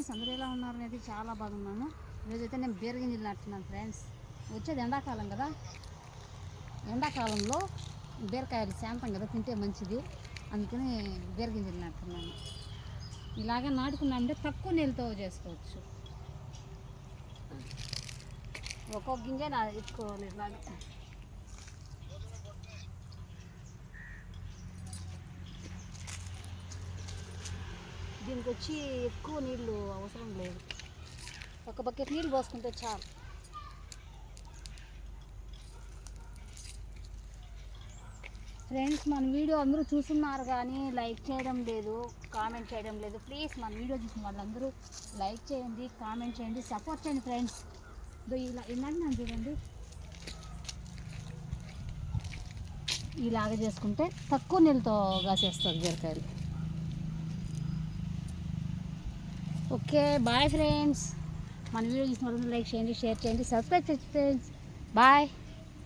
Friends, అందరూ ఎలా ఉన్నారు అనేది చాలా బాగున్నాను. ఈరోజైతే నేను బీరగింజలు నాటున్నాను ఫ్రెండ్స్. వచ్చేది ఎండాకాలం కదా, ఎండాకాలంలో బీరకాయలు శాంతం కదా, తింటే మంచిది, అందుకని బీరగింజలు నాటుతున్నాను. ఇలాగ నాటుకున్నామంటే తక్కువ నీళ్ళతో చేసుకోవచ్చు. ఒక్కొక్క గింజ ఎత్తుకోవాలి ఇలాగా. దీనికి వచ్చి ఎక్కువ నీళ్ళు అవసరం లేదు, ఒక బకెట్ నీళ్ళు పోసుకుంటే చాలు. ఫ్రెండ్స్, మన వీడియో అందరూ చూస్తున్నారు కానీ లైక్ చేయడం లేదు, కామెంట్ చేయడం లేదు. ప్లీజ్ మన వీడియో చూసిన వాళ్ళందరూ లైక్ చేయండి, కామెంట్ చేయండి, సపోర్ట్ చేయండి ఫ్రెండ్స్. ఇలా ఇలాంటి చూడండి, ఇలాగ చేసుకుంటే తక్కువ నీళ్ళతో కాసేస్తుంది బీరకాయలు. Okay, bye friends. మన వీడియో చూసిన వాళ్ళు లైక్ చేయండి, షేర్ చేయండి, సబ్స్క్రైబ్ చేయండి ఫ్రెండ్స్. బాయ్.